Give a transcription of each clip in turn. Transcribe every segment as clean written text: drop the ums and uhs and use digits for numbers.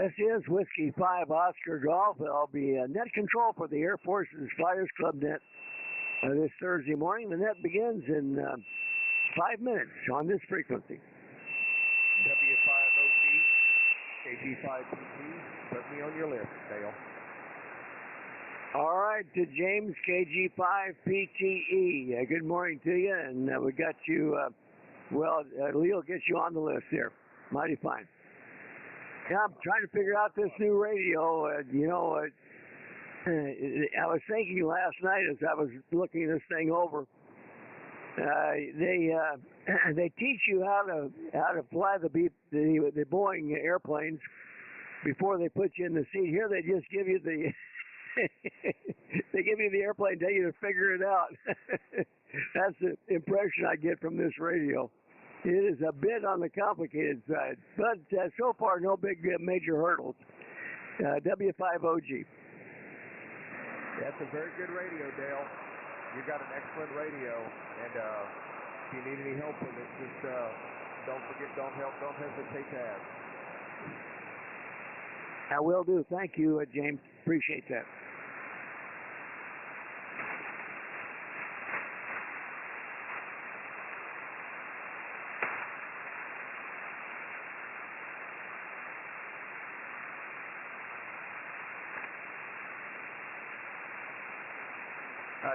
This is Whiskey 5 Oscar Golf. I'll be net control for the Air Force's Flyers Club net this Thursday morning. The net begins in 5 minutes on this frequency. W5OG, KG5PT, put me on your list, Dale. All right, to James, KG5PTE. Good morning to you, and we got you, Lee will get you on the list there. Mighty fine. Yeah, I'm trying to figure out this new radio. I was thinking last night as I was looking this thing over. They teach you how to fly the Boeing airplanes before they put you in the seat. Here they just give you the they give you the airplane, tell you to figure it out. That's the impression I get from this radio. It is a bit on the complicated side, but so far no big major hurdles. W5OG. That's a very good radio, Dale. You got an excellent radio, and if you need any help with it, just don't hesitate to ask. I will do. Thank you, James. Appreciate that.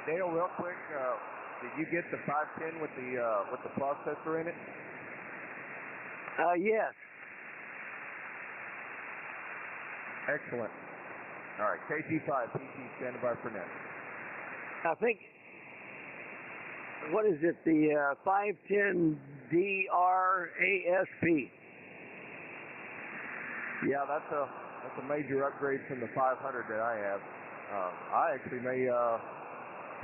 Dale, real quick, did you get the 510 with the processor in it? Yes. Excellent. All right, KG5, PT, standing by for net. I think, what is it, the 510DRASP? Yeah, that's a major upgrade from the 500 that I have. I actually may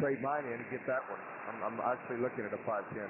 trade mine in and get that one. I'm actually looking at a 510.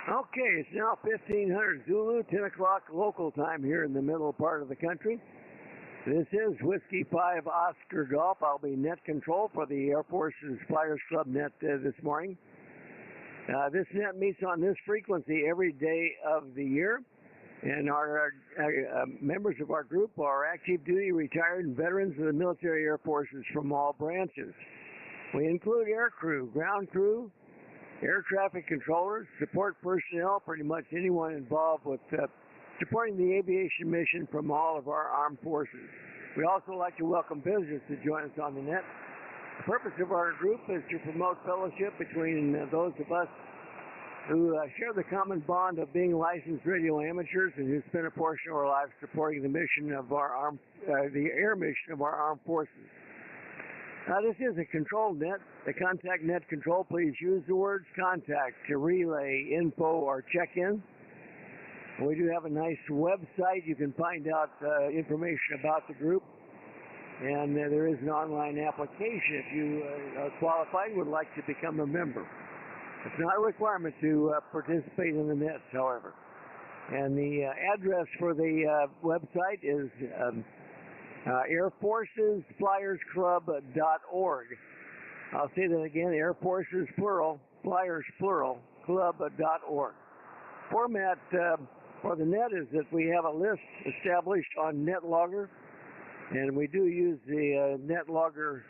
Okay, it's now 1500 Zulu, 10 o'clock local time here in the middle part of the country. This is Whiskey 5 Oscar Golf. I'll be net control for the Air Force's Flyers Club net this morning. This net meets on this frequency every day of the year, and our members of our group are active duty, retired, and veterans of the military air forces from all branches. We include air crew, ground crew, air traffic controllers, support personnel, pretty much anyone involved with supporting the aviation mission from all of our armed forces. We also like to welcome visitors to join us on the net. The purpose of our group is to promote fellowship between those of us who share the common bond of being licensed radio amateurs and who spend a portion of our lives supporting the mission of our the air mission of our armed forces. This is a control net, the contact net control. Please use the words contact to relay info or check-in. We do have a nice website. You can find out information about the group. And there is an online application if you are qualified and would like to become a member. It's not a requirement to participate in the nets, however. And the address for the website is airforcesflyersclub.org. I'll say that again, Air Forces plural, Flyers plural, club.org. Format for the net is that we have a list established on NetLogger, and we do use the NetLogger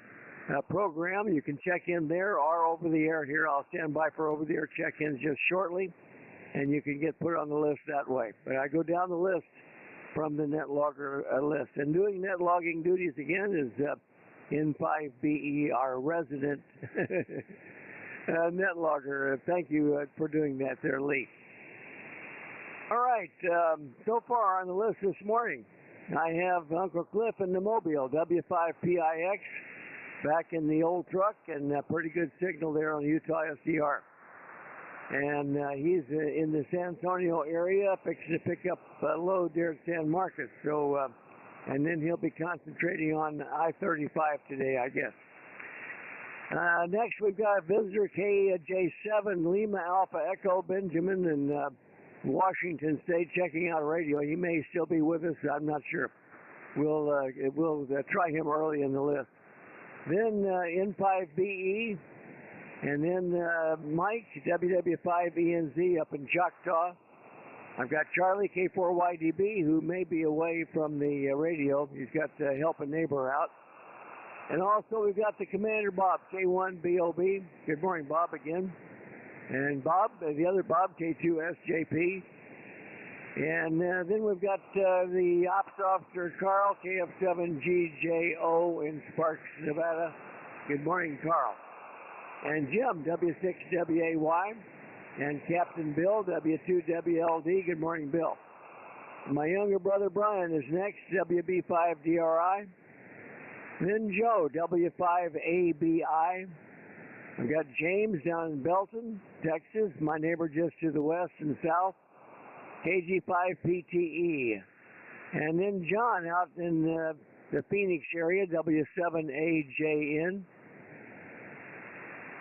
program. You can check in there or over the air here. I'll stand by for over the air check-ins just shortly, and you can get put on the list that way. But I go down the list from the NetLogger list. And doing net logging duties again is N5BE, our resident NetLogger. Thank you for doing that there, Lee. All right, so far on the list this morning, I have Uncle Cliff in the Mobile, W5PIX, back in the old truck, and a pretty good signal there on Utah SDR. And he's in the San Antonio area, fixing to pick up a load there at San Marcos. So, and then he'll be concentrating on I-35 today, I guess. Next, we've got a visitor, KJ7 Lima Alpha Echo Benjamin in Washington State, checking out radio. He may still be with us. I'm not sure. We'll try him early in the list. Then N5BE. And then Mike, WW5ENZ up in Choctaw. I've got Charlie, K4YDB, who may be away from the radio. He's got to help a neighbor out. And also we've got the Commander Bob, K1BOB. Good morning, Bob, again. And Bob, the other Bob, K2SJP. And then we've got the Ops Officer, Carl, KF7GJO in Sparks, Nevada. Good morning, Carl. And Jim, W6WAY, and Captain Bill, W2WLD. Good morning, Bill. My younger brother Brian is next, WB5DRI. Then Joe, W5ABI. I've got James down in Belton, Texas, my neighbor just to the west and south, KG5PTE. And then John out in the Phoenix area, W7AJN.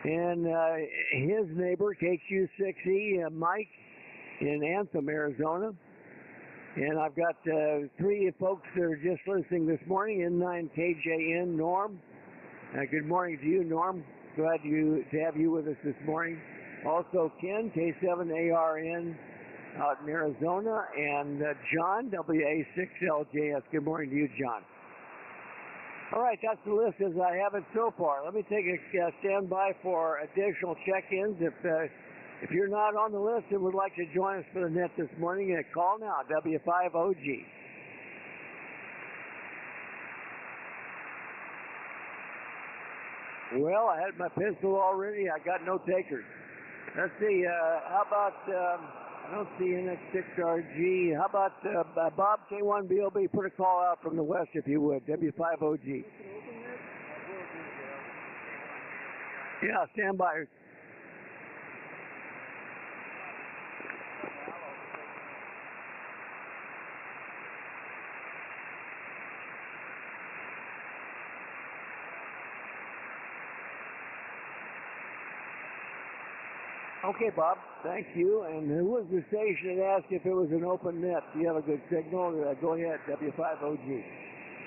And his neighbor, KQ6E, Mike, in Anthem, Arizona. And I've got 3 folks that are just listening this morning, N9KJN, Norm. Good morning to you, Norm. Glad to have you with us this morning. Also, Ken, K7ARN out in Arizona. And John, WA6LJS. Good morning to you, John. All right, that's the list as I have it so far. Let me take a standby for additional check-ins. If you're not on the list and would like to join us for the net this morning, call now, W5OG. Well, I had my pistol already. I got no takers. Let's see, how about, I don't see NX6RG. How about Bob, K1BOB, put a call out from the west if you would, W5OG. Yeah, stand by. Okay, Bob, thank you. And who was the station that asked if it was an open net? Do you have a good signal? Go ahead, W5OG.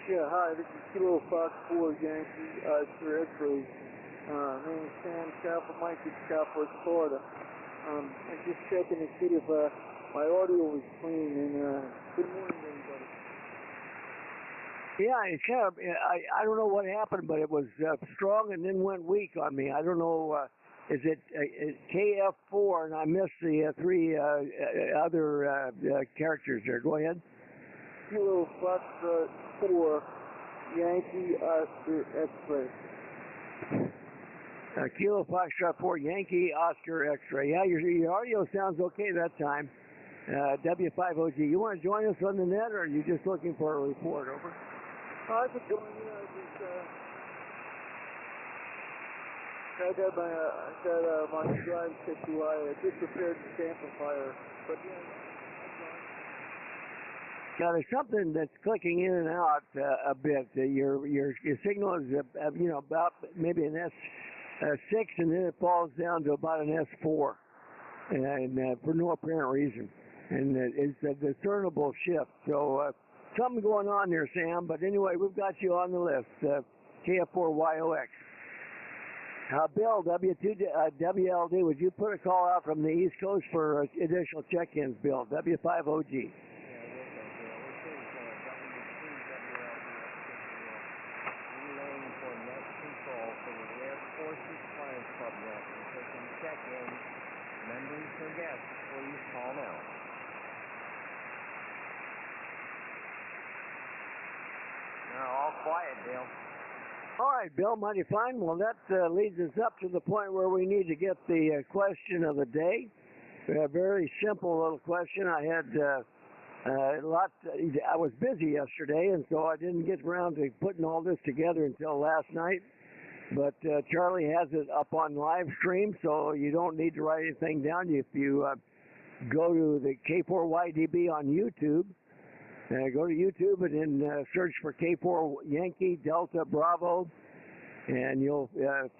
Yeah, hi, this is Kilo Fox 4 Yankee, Sir X-Ray. Name is Sam, Alpha Mike, Southwest Florida. I'm just checking to see if my audio was clean, and good morning, everybody. Yeah, it's kind of, I don't know what happened, but it was strong and then went weak on me. I don't know. Is it KF4, and I missed the 3 other characters there. Go ahead. Kilo Fox 4 Yankee Oscar X-Ray. Kilo Foxtrot 4 Yankee Oscar X-Ray. Yeah, your audio sounds okay that time. W5OG. You want to join us on the net, or are you just looking for a report? Over. I could join you. I got my drive set to I just repaired the amplifier, but yeah, that's fine. Now there's something that's clicking in and out a bit. Your signal is about maybe an S6, and then it falls down to about an S4, and for no apparent reason. And it's a discernible shift. So something going on there, Sam. But anyway, we've got you on the list. KF4YOX. Bill, WLD, would you put a call out from the East Coast for additional check-ins, Bill? W5OG. Members or guests, please call now. Now, all quiet, Bill. All right, Bill, mighty fine. Well, that leads us up to the point where we need to get the question of the day. A very simple little question. I had I was busy yesterday, and so I didn't get around to putting all this together until last night. But Charlie has it up on live stream, so you don't need to write anything down. If you go to the K4YDB on YouTube, go to YouTube and then search for K4 Yankee Delta Bravo, and you'll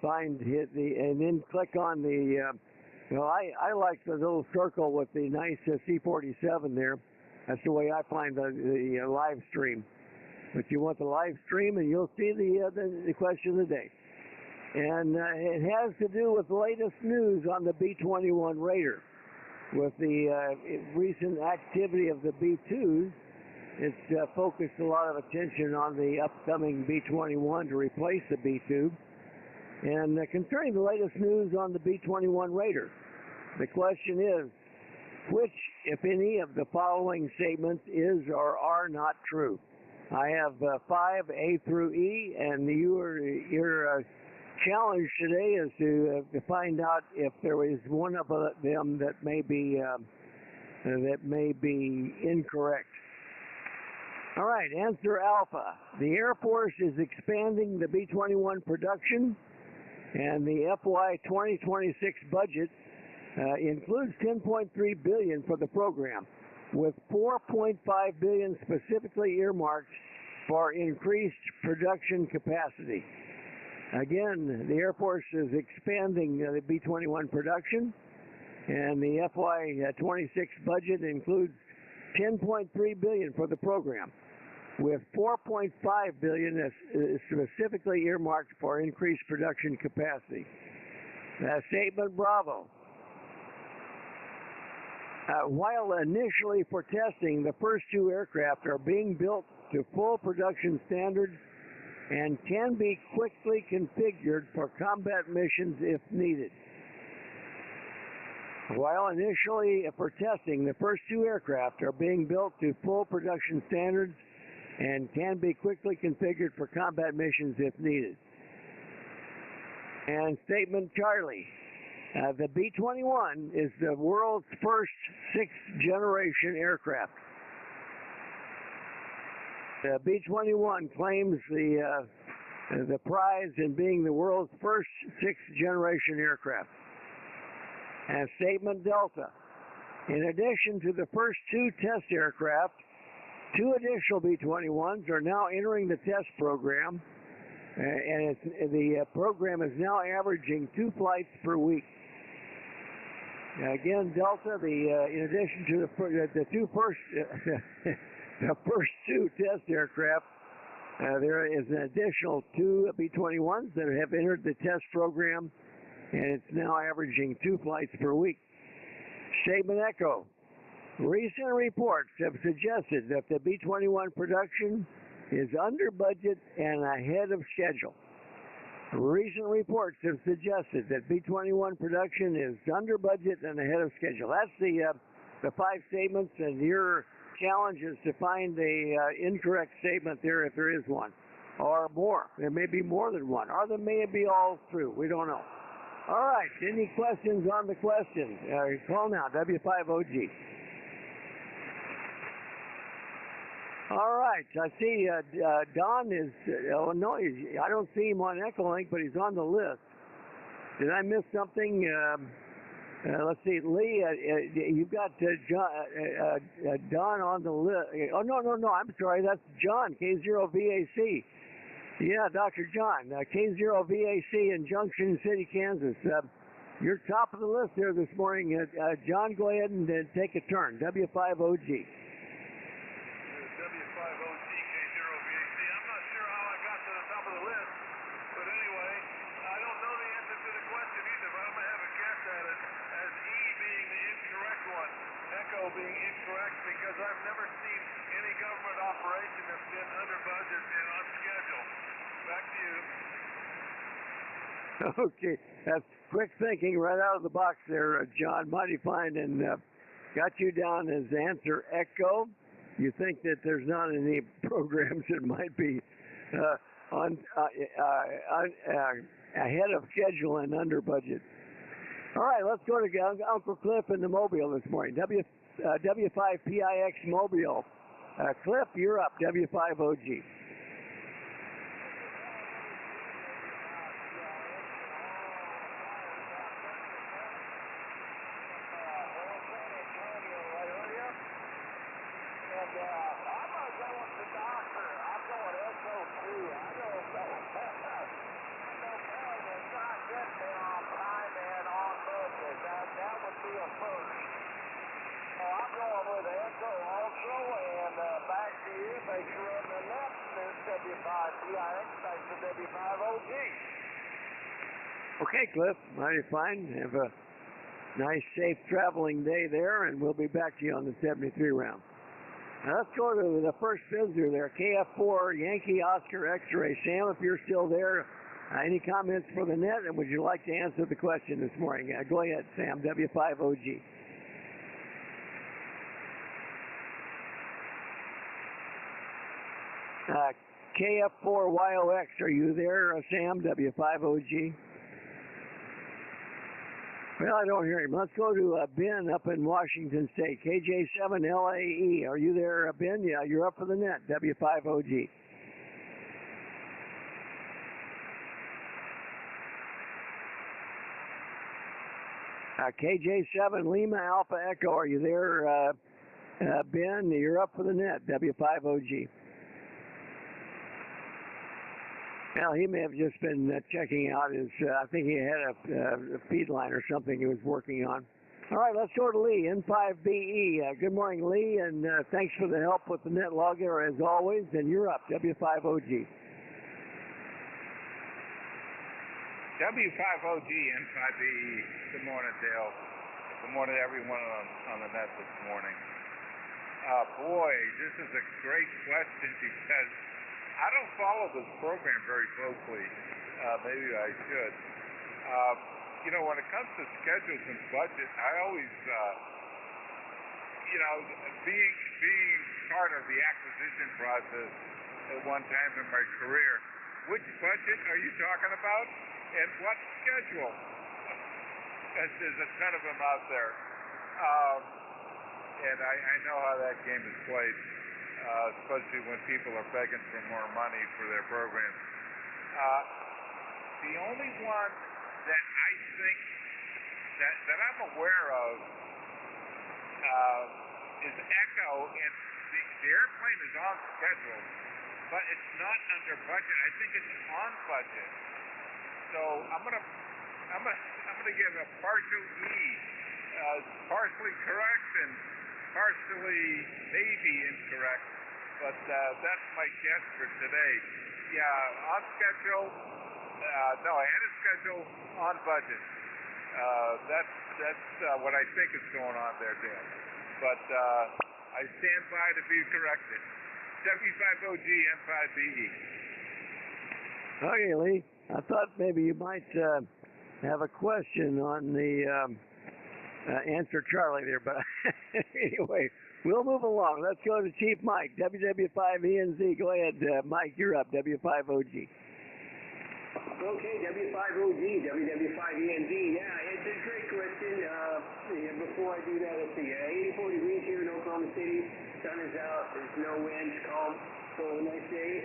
find and then click on the. I like the little circle with the nice C47 there. That's the way I find the live stream. But you want the live stream, and you'll see the question of the day. And it has to do with the latest news on the B-21 Raider. With the recent activity of the B-2s, it's focused a lot of attention on the upcoming B-21 to replace the B-2. And concerning the latest news on the B-21 Raider, the question is, which, if any, of the following statements is or are not true? I have 5, A through E, and your challenge today is to find out if there is one of them that may be incorrect. All right, answer alpha. The Air Force is expanding the B-21 production, and the FY 2026 budget includes $10.3 billion for the program, with $4.5 billion specifically earmarked for increased production capacity. Again, the Air Force is expanding the B-21 production, and the FY 26 budget includes $10.3 billion for the program, with $4.5 billion specifically earmarked for increased production capacity. Statement Bravo. While initially for testing, the first 2 aircraft are being built to full production standards and can be quickly configured for combat missions if needed. While initially for testing, the first 2 aircraft are being built to full production standards and can be quickly configured for combat missions if needed. And statement Charlie. The B-21 is the world's first 6th-generation aircraft. The B-21 claims the prize in being the world's first 6th-generation aircraft. And statement Delta. In addition to the first 2 test aircraft, 2 additional B-21s are now entering the test program, and the program is now averaging 2 flights per week. Again, Delta, in addition to the first 2 test aircraft, there is an additional 2 B-21s that have entered the test program, and it's now averaging 2 flights per week. Statement Echo. Recent reports have suggested that the B-21 production is under budget and ahead of schedule. Recent reports have suggested that B-21 production is under budget and ahead of schedule. That's the 5 statements, and your challenge is to find the incorrect statement there if there is one, or more. There may be more than one, or there may be all true. We don't know. All right, any questions on the question? Call now, W5OG. All right, I see Don is, no, I don't see him on Echolink, but he's on the list. Did I miss something? Let's see, Lee, you've got Don on the list. Oh, no, I'm sorry. That's John, K0VAC. Yeah, Dr. John, K0VAC in Junction City, Kansas. You're top of the list there this morning. John, go ahead and take a turn. W5OG. W5OG K0VAC. I'm not sure how I got to the top of the list, but anyway, I don't know the answer to the question either, but I'm going to have a guess at it as E being the incorrect one, Echo being incorrect, because I've never seen any government operation that's been under budget and on schedule. Back to you. Okay, that's quick thinking right out of the box there, John. Mighty fine, and got you down as answer Echo. You think that there's not any programs that might be ahead of schedule and under budget. All right, let's go to Uncle Cliff in the Mobile this morning. W5PIX Mobile. Cliff, you're up. W5OG. Okay, Cliff, mighty fine. Have a nice, safe traveling day there, and we'll be back to you on the 73 round. Now let's go to the first visitor there, KF4 Yankee Oscar X-Ray. Sam, if you're still there, any comments for the net, and would you like to answer the question this morning? Go ahead, Sam, W5OG. KF4YOX, are you there, Sam, W5OG? Well, I don't hear him. Let's go to Ben up in Washington State, KJ7LAE. Are you there, Ben? Yeah, you're up for the net, W5OG. KJ7 Lima Alpha Echo, are you there, Ben? You're up for the net, W5OG. Well, he may have just been checking out his, I think he had a feed line or something he was working on. All right, let's go to Lee, N5BE. Good morning, Lee, and thanks for the help with the net logger as always, and you're up, W5OG. W5OG, N5BE. Good morning, Dale. Good morning to everyone on the net this morning. Boy, this is a great question because I don't follow this program very closely. Maybe I should. When it comes to schedules and budget, I always, being part of the acquisition process at one time in my career, which budget are you talking about? And what schedule? There's a ton of them out there. And I know how that game is played. Especially when people are begging for more money for their programs. The only one that I think that I'm aware of is Echo, and the airplane is on schedule, but it's not under budget. I think it's on budget. So I'm gonna give a partial E, partially correct and partially maybe incorrect, but that's my guess for today. Yeah, on schedule. No, ahead of schedule, on budget. That's what I think is going on there, Dan. But I stand by to be corrected. W5OG N5BE. Okay, Lee. I thought maybe you might have a question on the answer Charlie there, but anyway, we'll move along. Let's go to Chief Mike, WW5ENZ. Go ahead, Mike, you're up, W5OG. Okay, W5OG, WW5ENZ. Yeah, it's a great question. Before I do that, let's see. 84 degrees here in Oklahoma City. Sun is out. There's no wind. Calm. So a nice day.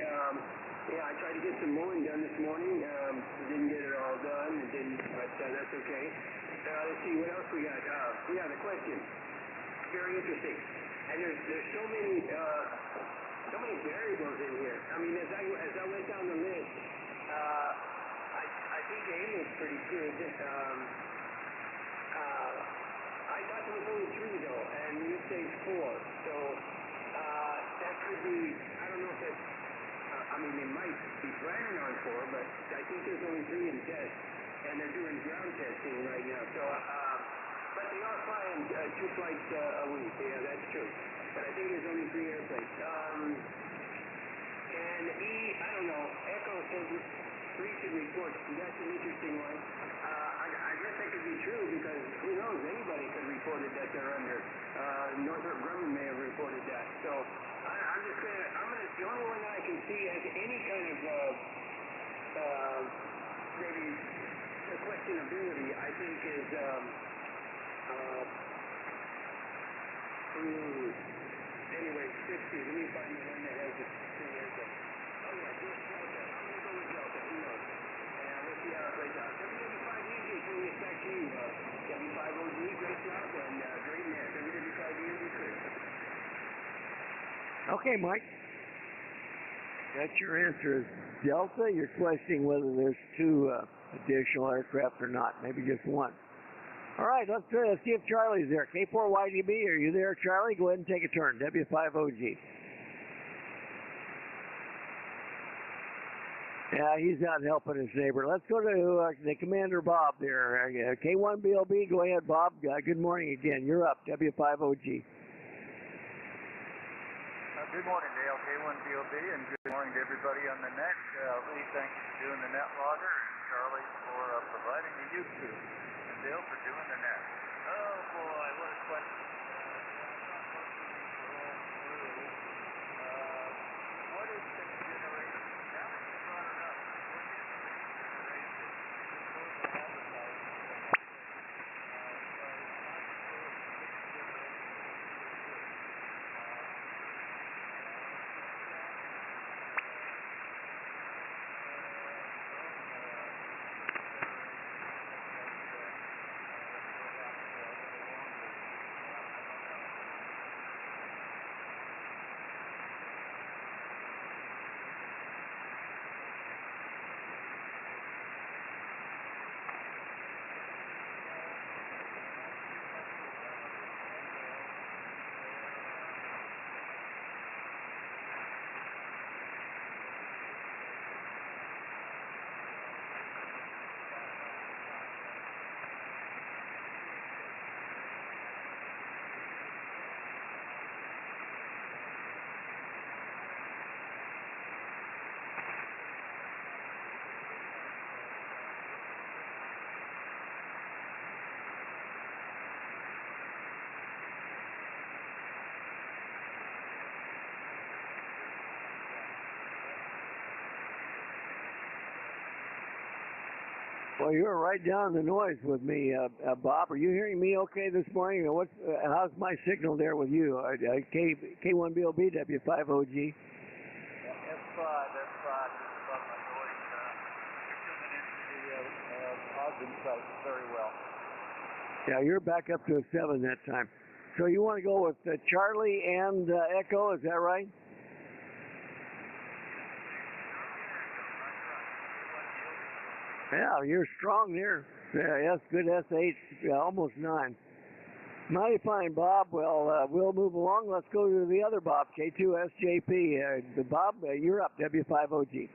Yeah, I tried to get some mowing done this morning. Didn't get it all done. It didn't, but that's okay. Let's see what else we got. Yeah, the question. Very interesting. And there's so many variables in here. I mean, as I went down the list, I think A was pretty good. I thought there was only 3 though, and you say 4. So that could be. I don't know if that's. I mean, they might be planning on 4, but I think there's only 3 in test, and they're doing ground testing right now. So, but they are flying 2 flights a week. Yeah, that's true. But I think there's only 3 airplanes. And E, I don't know. Echo says 3 should report. That's an interesting one. I guess that could be true because who knows? Anybody could report it that they're under. Northrop Grumman may have reported that. So. The only one that I can see as any kind of maybe a questionability, I think, is anyway, 50. Let me find the one that has the thing as a. Oh yeah, just Delta. I'm gonna go with Delta. Who knows? And we'll see how it plays out. W5EG, bring this back to you. W5OG, great job and great net. W5EG, Chris. Okay, Mike. That's your answer is Delta. You're questioning whether there's 2 additional aircraft or not. Maybe just 1. All right, let's see if Charlie's there. K4YDB, are you there, Charlie? Go ahead and take a turn. W5OG. Yeah, he's out helping his neighbor. Let's go to the Commander Bob there. K1BLB, go ahead, Bob. Good morning again. You're up, W5OG. Good morning, Dale. K1BOB, and good morning to everybody on the net. Lee, thanks for doing the net logger, and Charlie for providing the YouTube, and Dale for doing the net. Oh boy, what a question. What is the generation? Now that you brought it up, what is the generation? This was advertised. Well, you were right down the noise with me, Bob. Are you hearing me okay this morning? How's my signal there with you? K1BLB, W5OG. F5, just above my noise. You're coming into the Ogden site very well. Yeah, you're back up to a 7 that time. So you want to go with Charlie and Echo, is that right? Yeah, you're strong there. Yeah, good S8, almost 9. Mighty fine, Bob. Well, we'll move along. Let's go to the other Bob, K2SJP. Bob, you're up, W5OG.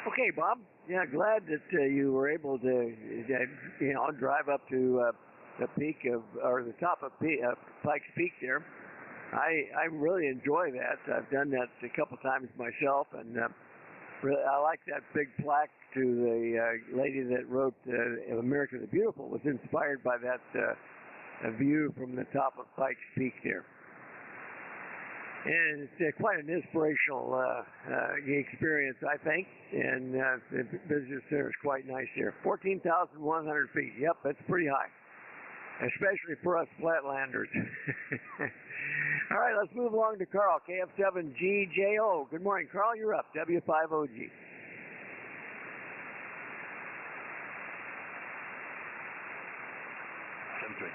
Okay, Bob. Yeah, glad that you were able to, drive up to the peak of, or the top of Pikes Peak there. I really enjoy that. I've done that a couple times myself, and really, I like that big plaque to the lady that wrote "America the Beautiful." Was inspired by that view from the top of Pikes Peak there. And it's quite an inspirational experience, I think. And the visitor center is quite nice here. 14,100 feet. Yep, that's pretty high, especially for us flatlanders. All right, let's move along to Carl, KF7GJO. Good morning, Carl. You're up, W5OG. Country.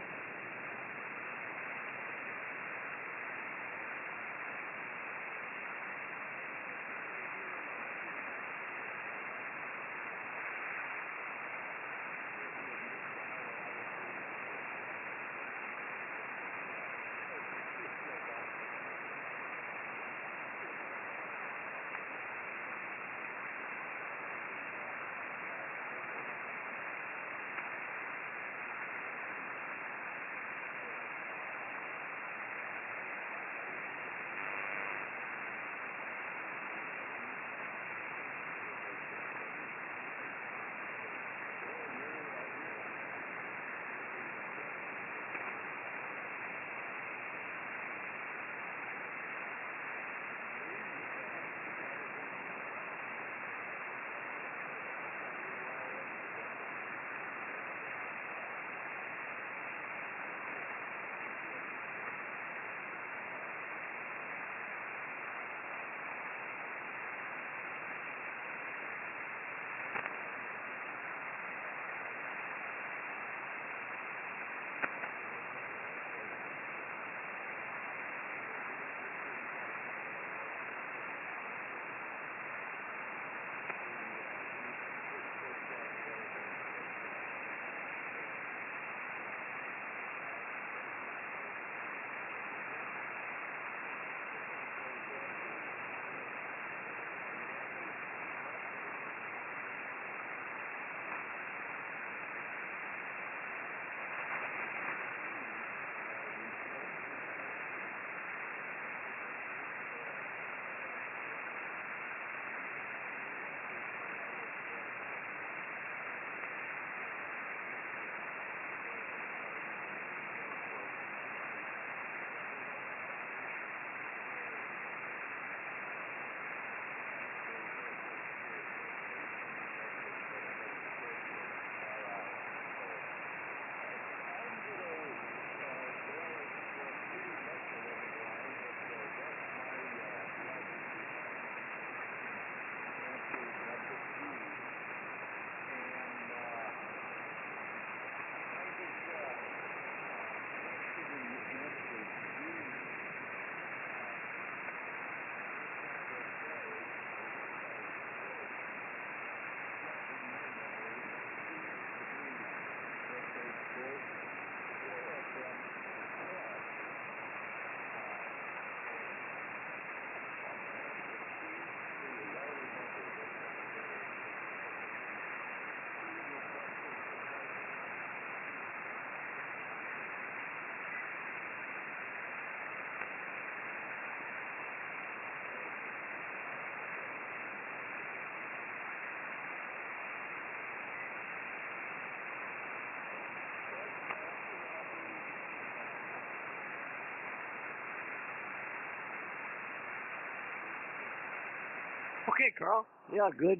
Okay, Carl. Yeah, good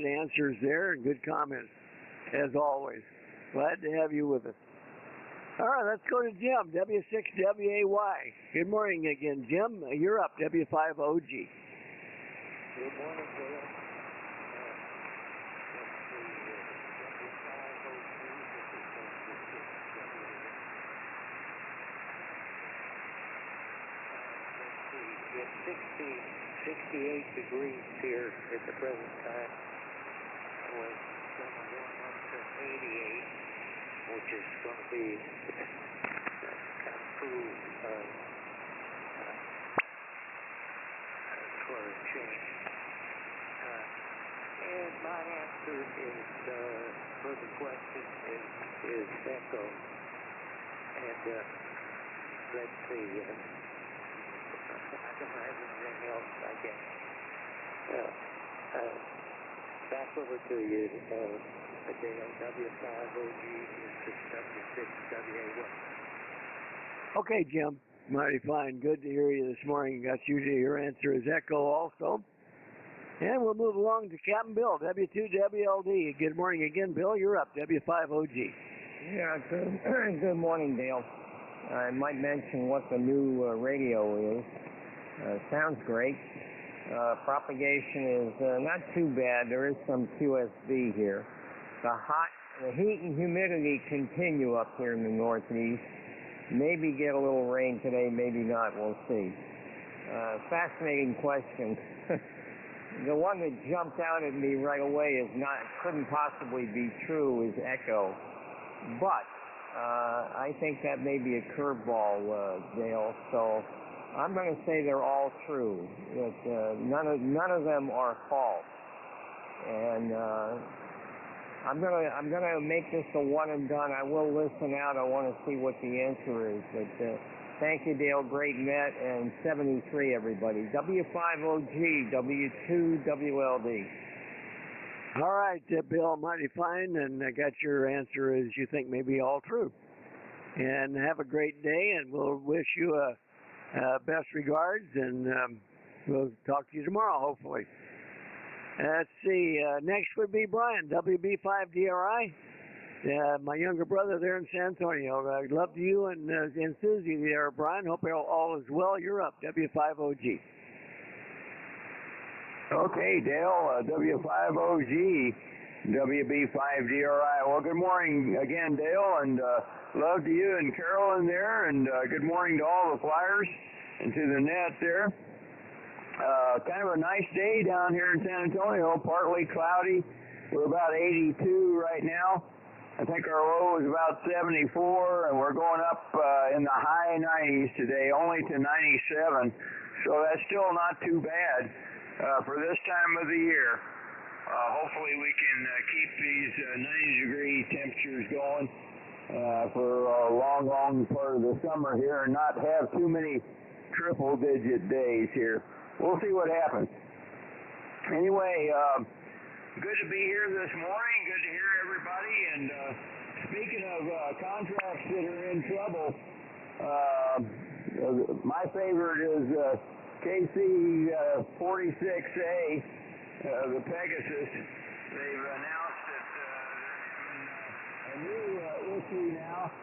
answers there and good comments, as always. Glad to have you with us. All right, let's go to Jim, W6WAY. Good morning again, Jim. You're up, W5OG. Good morning, Dale. It's 68 degrees here at the present time. With summer going up to 88, which is going to be kind of cool for a change. And my answer is, for the question is echo. And, let's see, I don't have anything else, I guess. Back over to you, Dale, W5OG, W6WA1. Okay, Jim. Mighty fine. Good to hear you this morning. Got you to your answer is echo also. And we'll move along to Captain Bill, W2WLD. Good morning again, Bill. You're up, W5OG. Yeah, good morning, Dale. I might mention what the new radio is. Sounds great. Propagation is not too bad. There is some QSB here. The heat and humidity continue up here in the Northeast. Maybe get a little rain today, maybe not. We'll see. Fascinating question. The one that jumped out at me right away couldn't possibly be true is echo. But I think that may be a curveball, Dale. So I'm going to say they're all true. That none of them are false. And I'm gonna make this a one and done. I will listen out. I want to see what the answer is. But thank you, Dale. Great net and 73, everybody. W5OG, W2WLD. All right, Bill, mighty fine, and I got your answer as you think may be all true. And have a great day, and we'll wish you best regards, and we'll talk to you tomorrow, hopefully. Let's see, next would be Brian, WB5DRI, my younger brother there in San Antonio. Love to you and Susie there, Brian. Hope all is well. You're up, W5OG. Okay, Dale, W5OG, WB5DRI. Well, good morning again, Dale, and love to you and Carolyn there, and good morning to all the flyers and to the net there. Kind of a nice day down here in San Antonio, partly cloudy. We're about 82 right now. I think our low is about 74, and we're going up in the high 90s today, only to 97. So that's still not too bad for this time of the year. Hopefully we can keep these 90-degree temperatures going for a long part of the summer here and not have too many triple-digit days here. We'll see what happens. Anyway, good to be here this morning. Good to hear everybody. And speaking of contracts that are in trouble, my favorite is KC-46A, the Pegasus. They've announced that they're having a new issue now.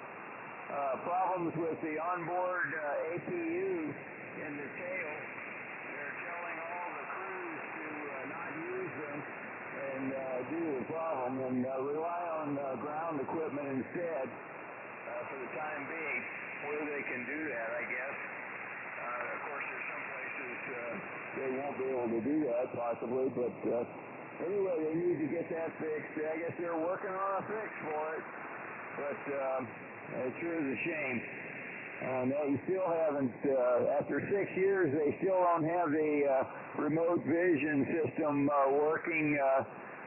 Problems with the onboard APU in the tail. They're telling all the crews to not use them and due to the problem and rely on ground equipment instead for the time being, where they can do that, I guess. Of course, there's some places they won't be able to do that, possibly, but anyway, they need to get that fixed. I guess they're working on a fix for it, but it sure is a shame. They still haven't, after 6 years, they still don't have the remote vision system working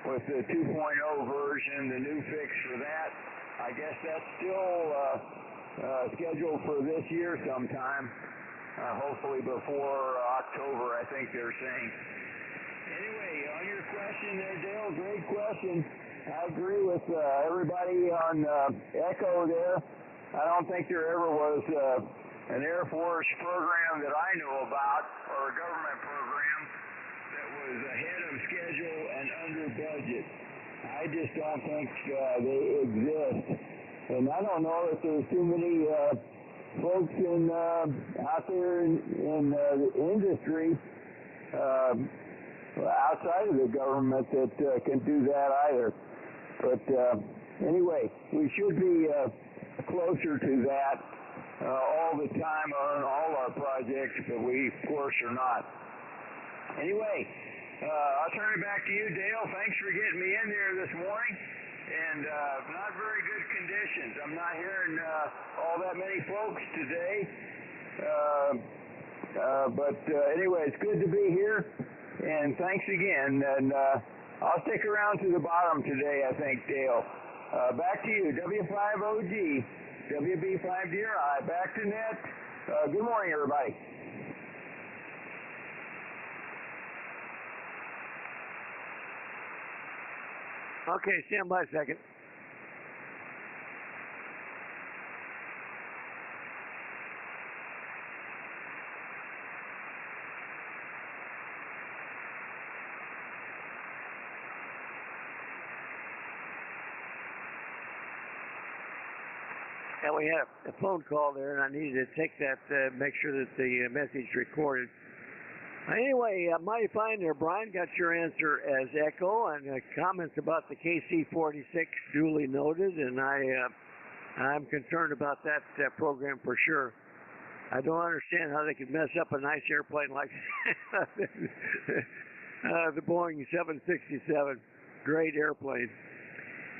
with the 2.0 version, the new fix for that. I guess that's still scheduled for this year sometime, hopefully before October, I think they're saying. Anyway, on your question there, Dale, great question. I agree with everybody on Echo there. I don't think there ever was an Air Force program that I know about, or a government program, that was ahead of schedule and under budget. I just don't think they exist. And I don't know if there's too many folks out there in the industry outside of the government that can do that either. But anyway, we should be closer to that all the time on all our projects, but we, of course, are not. Anyway, I'll turn it back to you, Dale. Thanks for getting me in there this morning. And not very good conditions. I'm not hearing all that many folks today. But anyway, it's good to be here. And thanks again. And I'll stick around to the bottom today, I think, Dale. Back to you, W5OG, WB5DRI, back to net. Good morning, everybody. Okay, stand by a second. And we had a phone call there, and I needed to take that, make sure that the message recorded. Anyway, mighty fine there, Brian. Got your answer as echo, and comments about the KC-46 duly noted, and I'm concerned about that program for sure. I don't understand how they could mess up a nice airplane like the Boeing 767. Great airplane.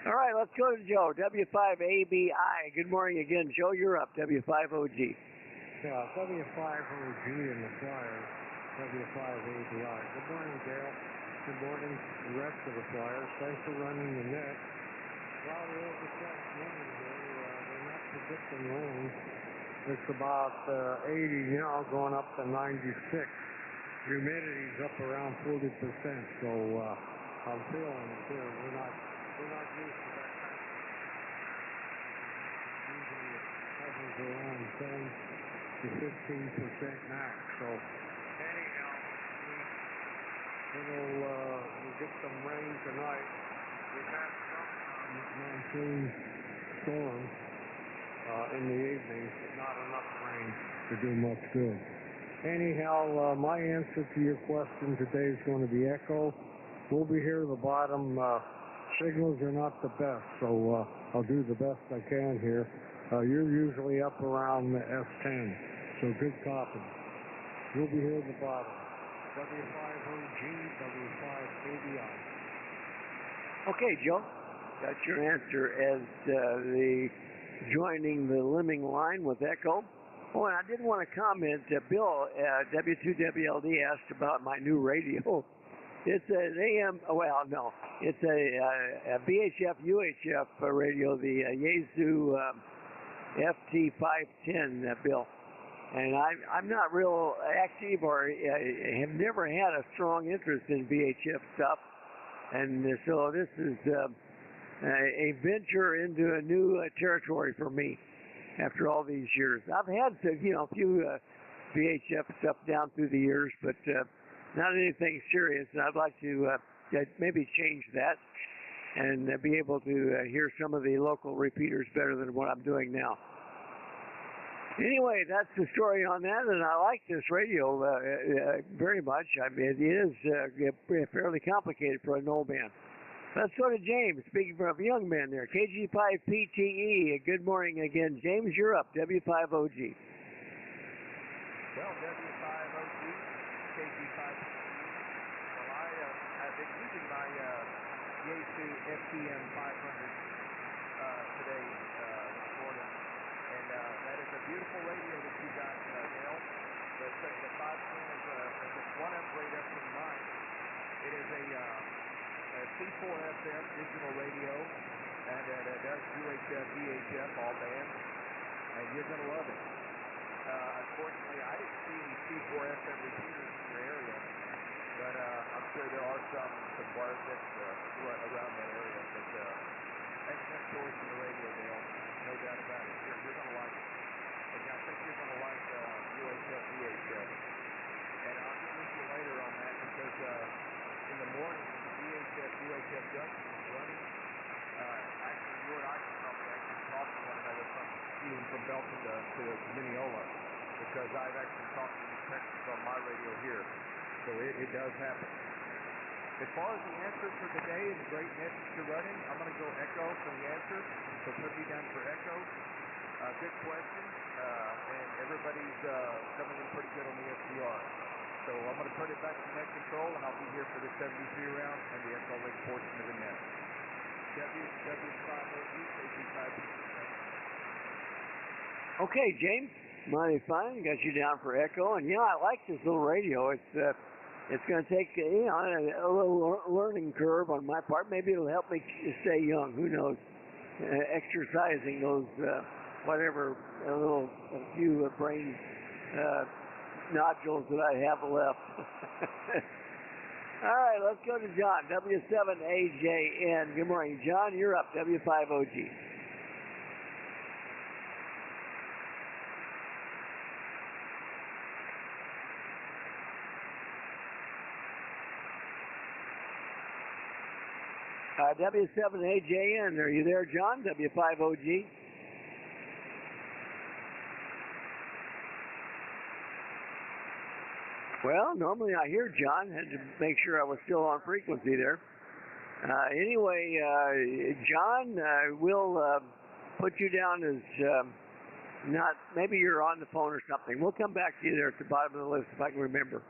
All right, let's go to Joe, W5ABI. Good morning again, Joe. You're up, W5OG. Yeah, W5OG and the Flyers, W5ABI. Good morning, Dale. Good morning, the rest of the Flyers. Thanks for running the net. Well, the overcast morning here, they're not predicting rain. It's about 80 now, going up to 96. Humidity's up around 40%, so I'm feeling it here. We're not used to that kind of usually it hovers around 10 to 15% max. So anyhow, we'll get some rain tonight. We've had some monsoon storms in the evening, but not enough rain to do much good. Anyhow, my answer to your question today is going to be echo. We'll be here at the bottom. Signals are not the best, so I'll do the best I can here. You're usually up around the S10, so good copy. We'll be here at the bottom. W5OG, W5ABI. Okay, Joe. Got your answer as the joining the limbing line with echo. Oh, and I did want to comment. Bill, W2WLD asked about my new radio. It's an AM, well, no, it's a VHF, UHF radio, the Yaesu FT510, Bill. And I'm not real active or have never had a strong interest in VHF stuff. And so this is a venture into a new territory for me after all these years. I've had a few VHF stuff down through the years, but not anything serious, and I'd like to maybe change that and be able to hear some of the local repeaters better than what I'm doing now. Anyway, that's the story on that, and I like this radio very much. I mean, it is fairly complicated for an old man. Let's go to James, speaking for a young man there, KG5PTE. Good morning again, James. You're up, W5OG. Well, W5OG, KG5PTE. Well, I've been using my Yaesu FTM 500 today, this morning, and that is a beautiful radio that you got, Dale. The 510 is one upgrade up from mine. It is a C4 FM digital radio, and it does UHF, VHF, all bands, and you're going to love it. Unfortunately, I didn't see any C4 FM repeaters in your area, but I'm sure there are some wireless around that area. But excellent choice in the radio, Dale. No doubt about it. You're going to like it. And I think you're going to like UHF, VHF. And I'll get with you later on that because in the morning, VHF, UHF junction is running. Actually, you and I can probably actually talk to one another even from Belton to Mineola, because I've actually talked to these Texans on my radio here. So it does happen. As far as the answer for today and the great net that you're running, I'm going to go echo for the answer. So put me down for echo. Good question. And everybody's coming in pretty good on the SDR. So I'm going to put it back to net control, and I'll be here for the 73 round and the echo link portion of the net. W5OG, KG5. Okay, James. Mighty fine. Got you down for echo. And, I like this little radio. It's It's going to take a little learning curve on my part. Maybe it'll help me stay young. Who knows? Exercising those a few brain nodules that I have left. All right, let's go to John, W7AJN. Good morning, John. You're up, W5OG. W7AJN, are you there, John? W5OG. Well, normally I hear John. Had to make sure I was still on frequency there. Anyway, John, we'll put you down as not. Maybe you're on the phone or something. We'll come back to you there at the bottom of the list if I can remember.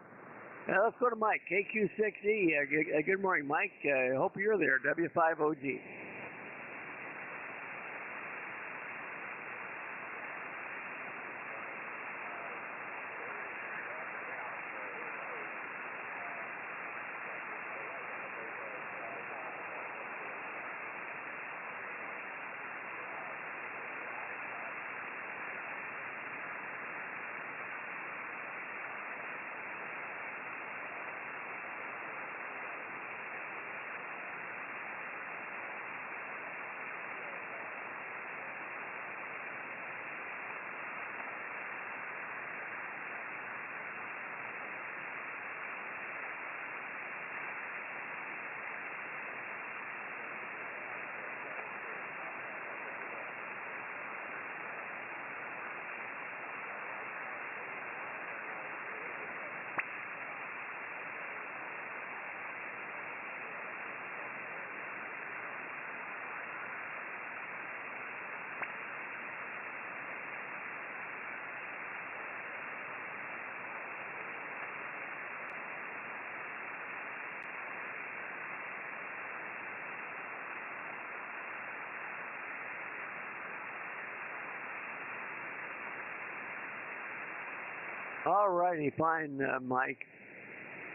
Let's go to Mike, KQ6E. Good morning, Mike. Hope you're there, W5OG. All righty, fine, Mike.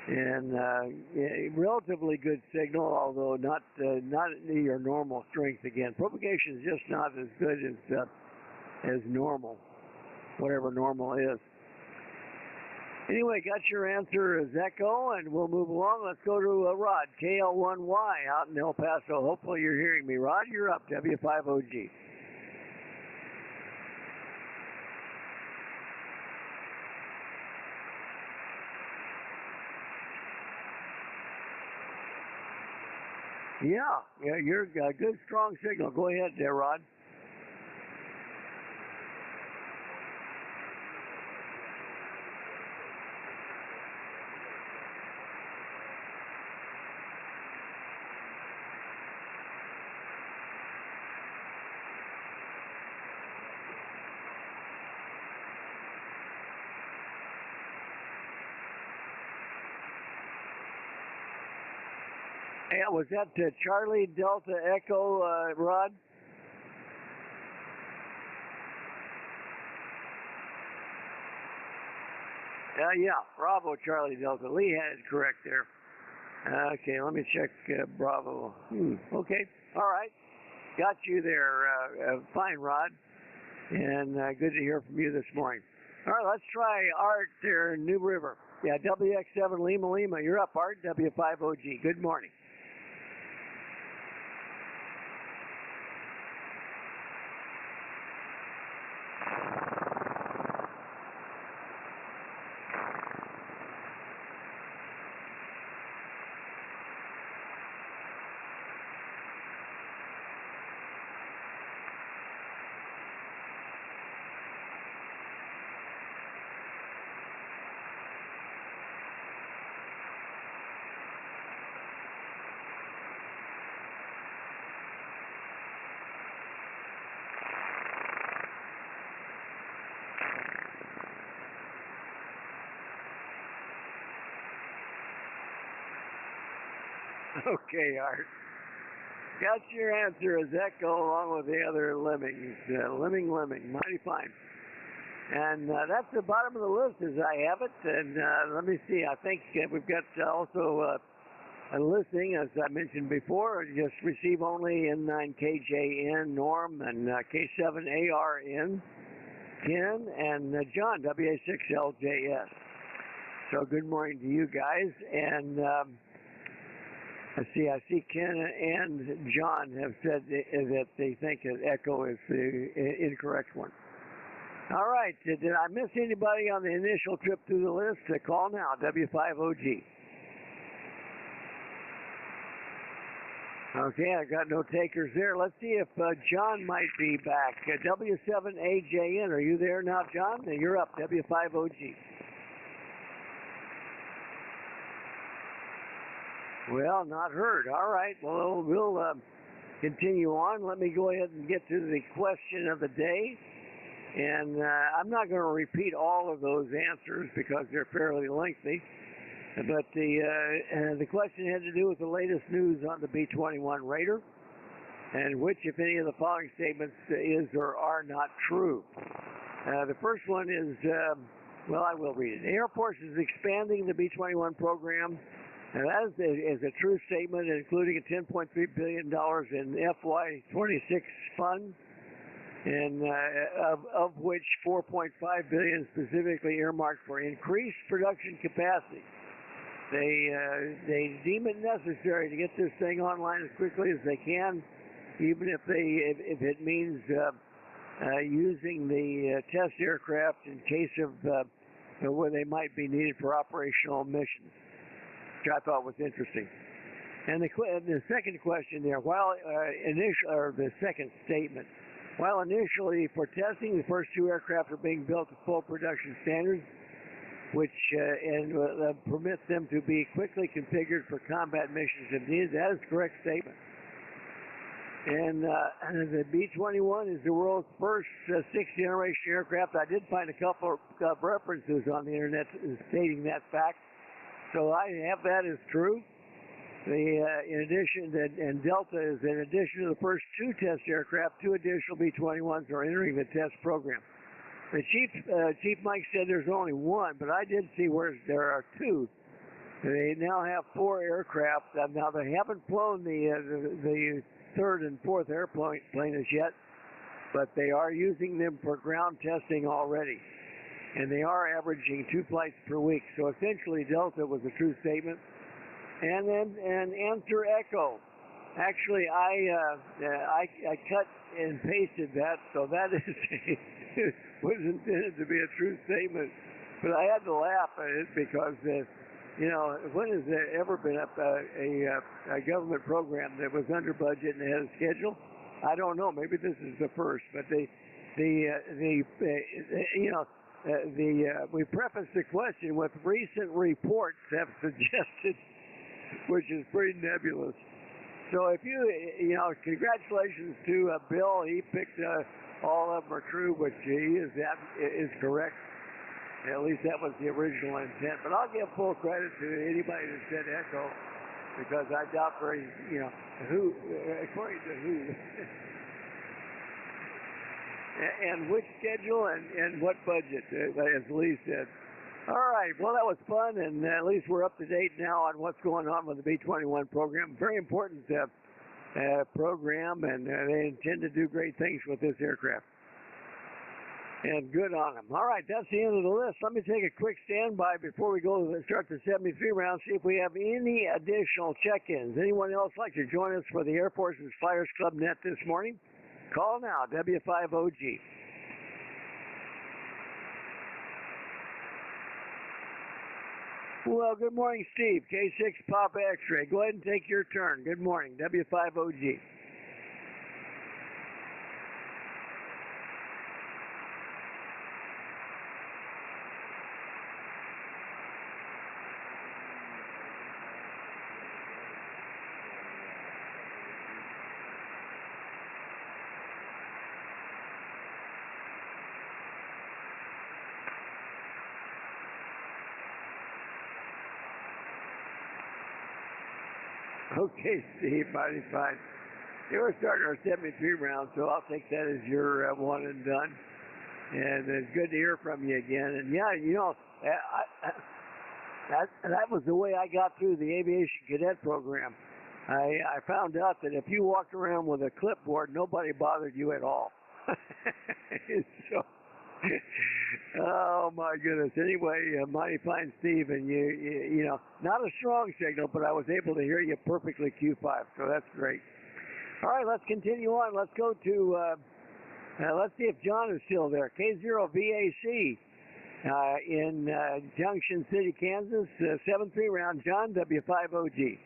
And relatively good signal, although not your normal strength again. Propagation is just not as good as normal, whatever normal is. Anyway, got your answer as echo, and we'll move along. Let's go to Rod, KL1Y out in El Paso. Hopefully you're hearing me. Rod, you're up, W5OG. Yeah, you're a good, strong signal. Go ahead there, Rod. Yeah, was that Charlie Delta Echo, Rod? Yeah, Bravo Charlie Delta. Lee had it correct there. Okay, let me check Bravo. Okay, all right. Got you there. Fine, Rod. And good to hear from you this morning. All right, let's try Art there in New River. Yeah, WX7 Lima. You're up, Art, W5OG. Good morning. Okay, Art. Got your answer as echo along with the other lemmings. Lemming, mighty fine. And that's the bottom of the list as I have it. And let me see. I think we've got also a listing, as I mentioned before, just receive only N9KJN Norm and K7ARN 10 and John WA6LJS. So good morning to you guys. And I see Ken and John have said that they think that Echo is the incorrect one. All right. Did I miss anybody on the initial trip through the list? Call now, W5OG. Okay, I got no takers there. Let's see if John might be back. W7AJN, are you there now, John? You're up, W5OG. Well, not heard. All right, well, we'll continue on. Let me go ahead and get to the question of the day. And I'm not going to repeat all of those answers because they're fairly lengthy. But the question had to do with the latest news on the B-21 Raider and which, if any, of the following statements is or are not true. The first one is, well, I will read it. The Air Force is expanding the B-21 program, and that is a true statement, including a $10.3 billion in FY26 funds, and of which $4.5 billion specifically earmarked for increased production capacity. They deem it necessary to get this thing online as quickly as they can, even if it means using the test aircraft in case of where they might be needed for operational missions, which I thought was interesting. And the second question there, the second statement, while initially for testing, the first two aircraft are being built to full production standards, which permits them to be quickly configured for combat missions if needed. That is a correct statement. And the B-21 is the world's first sixth-generation aircraft. I did find a couple of references on the internet stating that fact, so I have that as true. In addition, and Delta is in addition to the first two test aircraft, two additional B-21s are entering the test program. The Chief Mike said there's only one, but I did see where there are two. They now have four aircraft. Now they haven't flown the third and fourth airplane as yet, but they are using them for ground testing already, and they are averaging 2 flights per week. So essentially, Delta was a true statement. And then answer Echo. Actually, I cut and pasted that, so that is was intended to be a true statement. But I had to laugh at it because, when has there ever been a government program that was under budget and had a schedule? I don't know. Maybe this is the first. But we preface the question with recent reports have suggested, which is pretty nebulous. So if congratulations to Bill. He picked all of them are true, which he is correct. At least that was the original intent. But I'll give full credit to anybody that said Echo, because I doubt very, who, according to who, and which schedule and what budget, as Lee said. All right, well, that was fun, and at least we're up to date now on what's going on with the B-21 program. Very important program, and they intend to do great things with this aircraft. And good on them. All right, that's the end of the list. Let me take a quick standby before we go start the 73 round, see if we have any additional check-ins. Anyone else like to join us for the Air Force's Flyers Club Net this morning? Call now, W5OG. Well, good morning, Steve. K6 Papa X-Ray. Go ahead and take your turn. Good morning, W5OG. Okay, Steve, mighty fine. We're starting our 73 round, so I'll take that as your one and done. And it's good to hear from you again. And yeah, you know, that was the way I got through the aviation cadet program. I found out that if you walked around with a clipboard, nobody bothered you at all. So, oh my goodness. Anyway, mighty fine, Steve, and you know, not a strong signal, but I was able to hear you perfectly Q5, so that's great. All right, let's continue on. Let's go to, let's see if John is still there. K0VAC in Junction City, Kansas, 7-3 round. John, W5OG.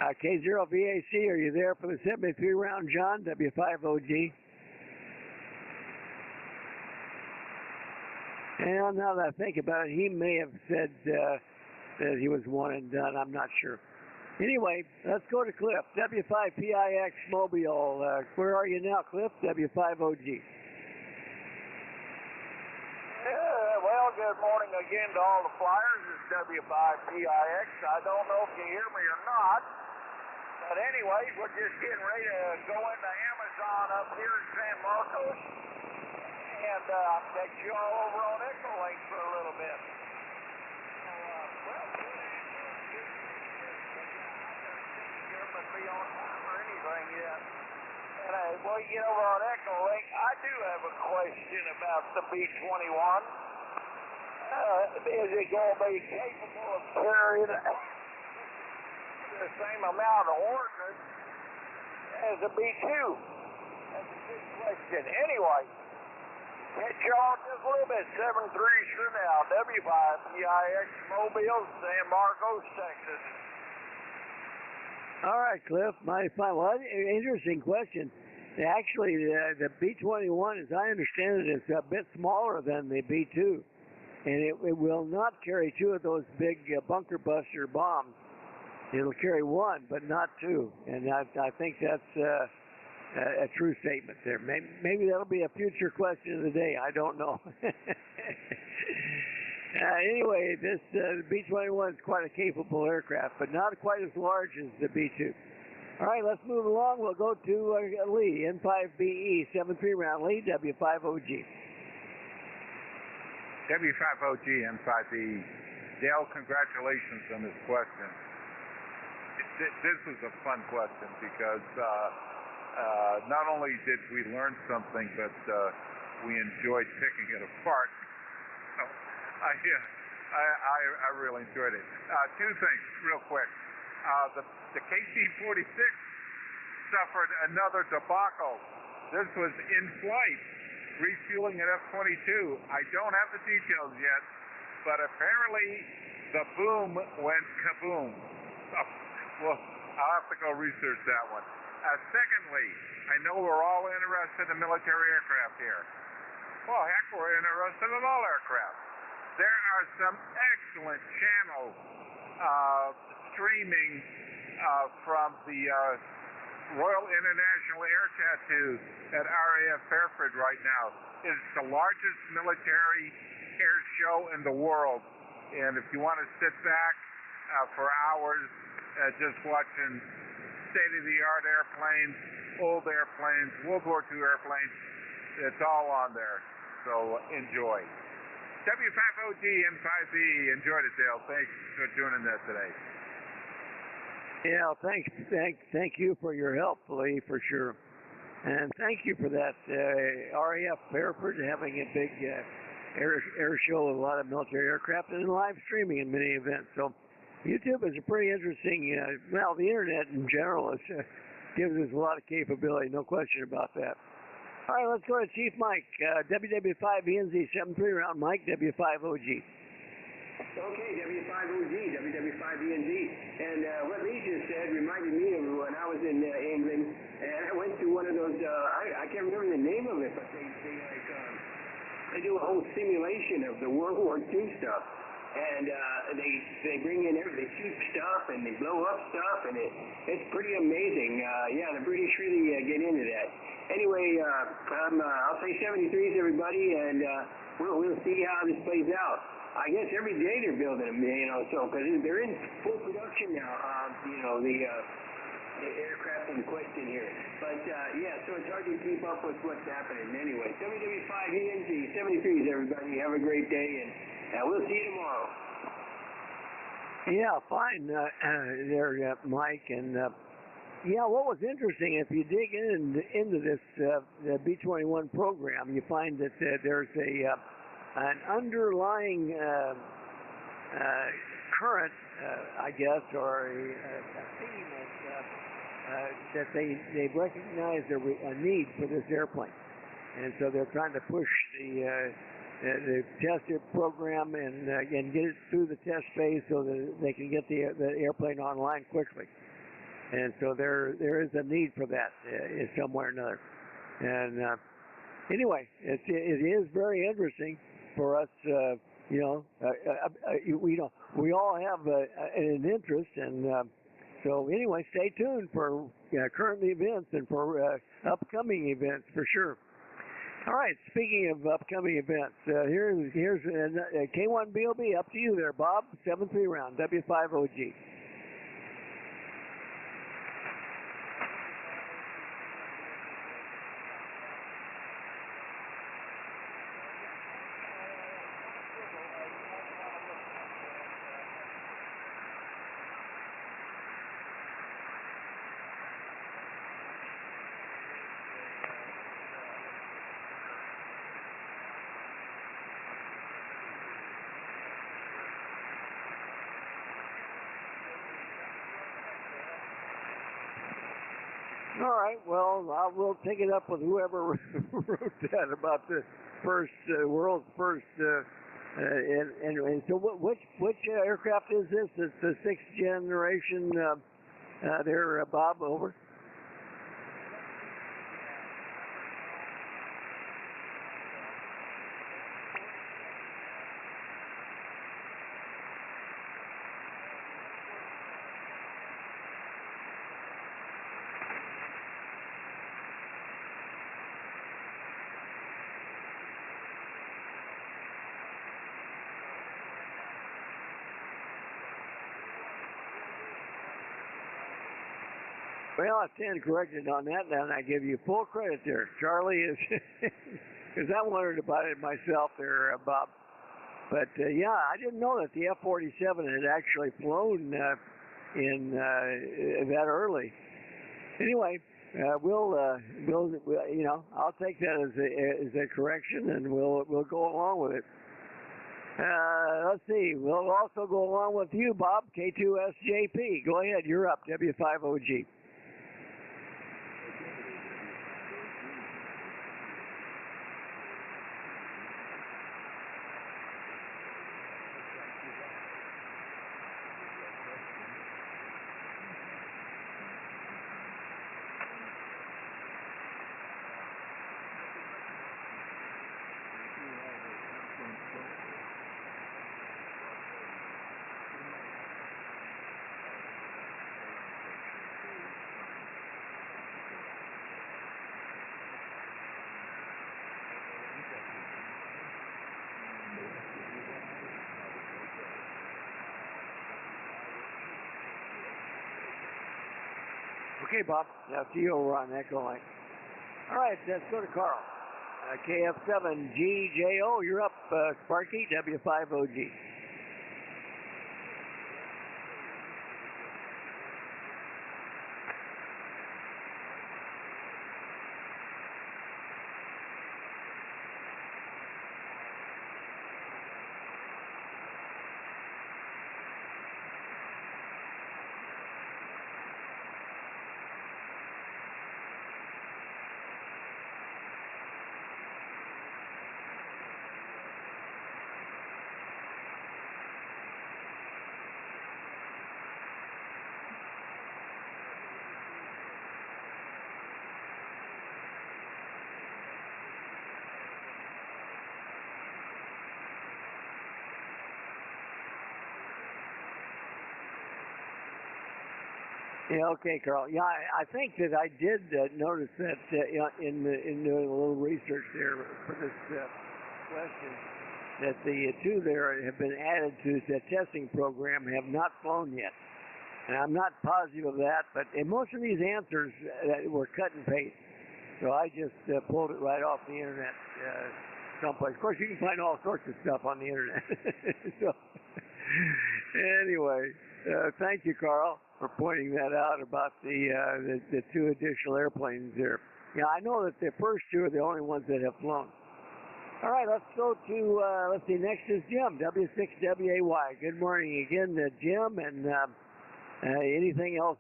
K0VAC, are you there for the 73 round, John, W5OG? And now that I think about it, he may have said that he was one and done. I'm not sure. Anyway, let's go to Cliff, W5PIX Mobile. Where are you now, Cliff? W5OG. Well, good morning again to all the flyers. It's W5PIX. I don't know if you hear me or not. But anyway, we're just getting ready to go into Amazon up here in San Marcos. And I'll take you all over on Echolink for a little bit. So, well, good must be on time or anything yet. And well, you know, on Echolink, I do have a question about the B-21. Is it going to be capable of carrying the same amount of ordnance as a B-2? That's a good question. Anyway, catch y'all just a little bit. 7-3 sure now. W5PIX Mobile, San Marcos, Texas. All right, Cliff. Mighty fine. Well, interesting question. Actually, the B-21, as I understand it, is a bit smaller than the B-2. And it will not carry two of those big bunker buster bombs. It'll carry one, but not two. And I think that's a true statement there. Maybe that'll be a future question of the day. I don't know. Anyway, this B-21 is quite a capable aircraft, but not quite as large as the B-2. All right, let's move along. We'll go to Lee, N5BE, 7-3 round. Lee, W5OG. W5OG, N5BE. Dale, congratulations on this question. This was a fun question because not only did we learn something, but we enjoyed picking it apart. So I really enjoyed it. Two things real quick. The KC-46 suffered another debacle. This was in flight, refueling an F-22. I don't have the details yet, but apparently the boom went kaboom. Well, I'll have to go research that one. Secondly, I know we're all interested in military aircraft here. Well, heck, we're interested in all aircraft. There are some excellent channels streaming from the Royal International Air Tattoo at RAF Fairford right now. It's the largest military air show in the world. And if you want to sit back for hours just watching state-of-the-art airplanes, old airplanes, World War II airplanes, it's all on there. So enjoy. W5OG N5B, enjoyed it, Dale. Thanks for tuning in today. Yeah, thank you for your help, Lee, for sure. And thank you for that. RAF Fairford having a big air show with a lot of military aircraft and live streaming in many events. So YouTube is a pretty interesting, well, the internet in general gives us a lot of capability, no question about that. All right, let's go to Chief Mike, WW5ENZ 7-3 round. Mike, W5OG. Okay, W5OG, WW5ENZ. And what Lee just said reminded me of when I was in England, and I went to one of those, I can't remember the name of it, but they do a whole simulation of the World War II stuff. And they bring in they shoot stuff and they blow up stuff, and it's pretty amazing. Yeah, the British really get into that. Anyway, I'll say 73s, everybody, and we'll see how this plays out. I guess every day they're building them, you know, so, because they're in full production now, you know, the aircraft in question here. But, yeah, so it's hard to keep up with what's happening. Anyway, W5ENG 73s, everybody. Have a great day, and we'll see you tomorrow. Yeah, fine there, Mike. And, yeah, what was interesting, if you dig into this B-21 program, you find that there's an underlying current, I guess, or a theme that they recognize a need for this airplane. And so they're trying to push the test program and get it through the test phase so that they can get the airplane online quickly. And so there is a need for that somewhere or another. And anyway, it is very interesting for us. We all have an interest, and so anyway, stay tuned for current events and for upcoming events for sure. All right, speaking of upcoming events, here's K1BOB, up to you there, Bob. 7-3 round, W5OG. All right, well, I will take it up with whoever wrote that about the first world's first. And so, which aircraft is this? It's the 6th generation. There, Bob. Over. Well, I stand corrected on that, and I give you full credit there. Charlie is, because I wondered about it myself there, Bob. But, yeah, I didn't know that the F-47 had actually flown in that early. Anyway, we'll I'll take that as a correction, and we'll go along with it. Let's see. We'll also go along with you, Bob, K2SJP. Go ahead. You're up, W5OG. Okay, Bob. Now, see you over on Echo Line. All right, let's go to Carl. KF7GJO, you're up, Sparky, W5OG. Yeah, okay, Carl. Yeah, I think that I did notice that in doing a little research there for this question, that the two there have been added to the testing program have not flown yet. And I'm not positive of that, but most of these answers were cut and paste. So I just pulled it right off the internet someplace. Of course, you can find all sorts of stuff on the internet. So anyway, thank you, Carl, for pointing that out about the two additional airplanes there. Yeah, I know that the first two are the only ones that have flown. All right, let's go to, let's see, next is Jim, W6WAY. Good morning again, Jim, and anything else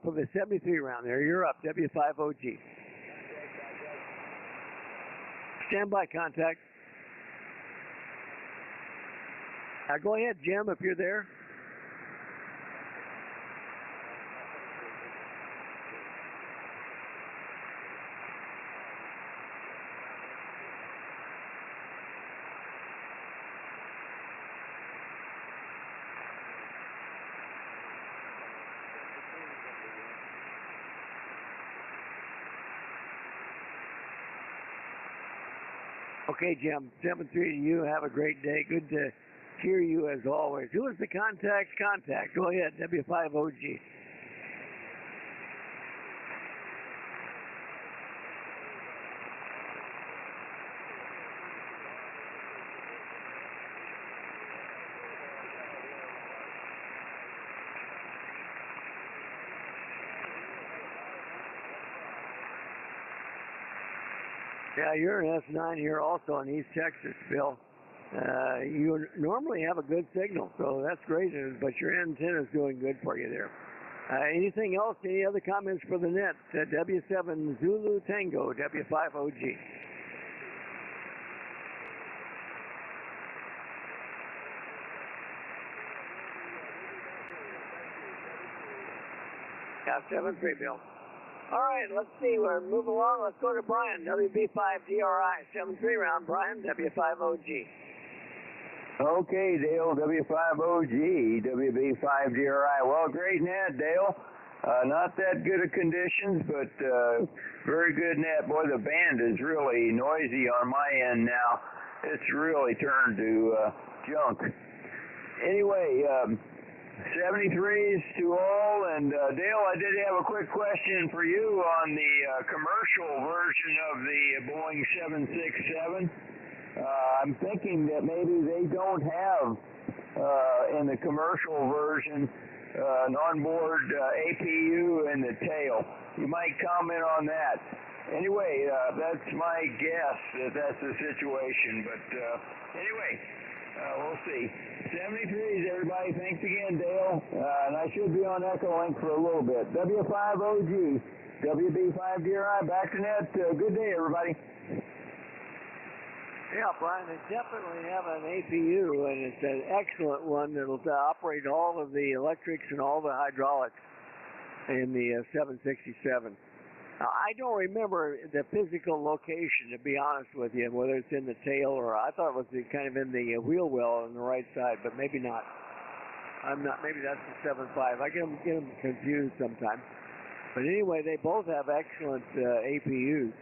for the 73 round there. You're up, W5OG. Stand by, contact. Go ahead, Jim, if you're there. Okay, Jim, 7-3 to you. Have a great day. Good to hear you as always. Who is the contact? Go ahead, W5OG. Yeah, you're an S9 here also in East Texas, Bill. You normally have a good signal, so that's great news, but your antenna is doing good for you there. Anything else? Any other comments for the net? W7 Zulu Tango, W5OG. Yeah, 7-3, Bill. All right, let's see. We're moving along. Let's go to Brian, WB5DRI, 7-3 round. Brian, W5OG. Okay, Dale, W5OG, WB5DRI. Well, great net, Dale. Not that good of conditions, but very good net. Boy, the band is really noisy on my end now. It's really turned to junk. Anyway, 73s to all, and Dale, I did have a quick question for you on the commercial version of the Boeing 767. I'm thinking that maybe they don't have in the commercial version an onboard APU in the tail. You might comment on that. Anyway, that's my guess that that's the situation, but anyway, we'll see. 73s, everybody. Thanks again, Dale. And I should be on Echolink for a little bit. W5OG, WB5DRI, back to net. Good day, everybody. Yeah, Brian, they definitely have an APU, and it's an excellent one that'll operate all of the electrics and all the hydraulics in the 767. I don't remember the physical location, to be honest with you, whether it's in the tail or I thought it was kind of in the wheel well on the right side, but maybe not. I'm not. Maybe that's the 7.5. I get them confused sometimes. But anyway, they both have excellent APUs,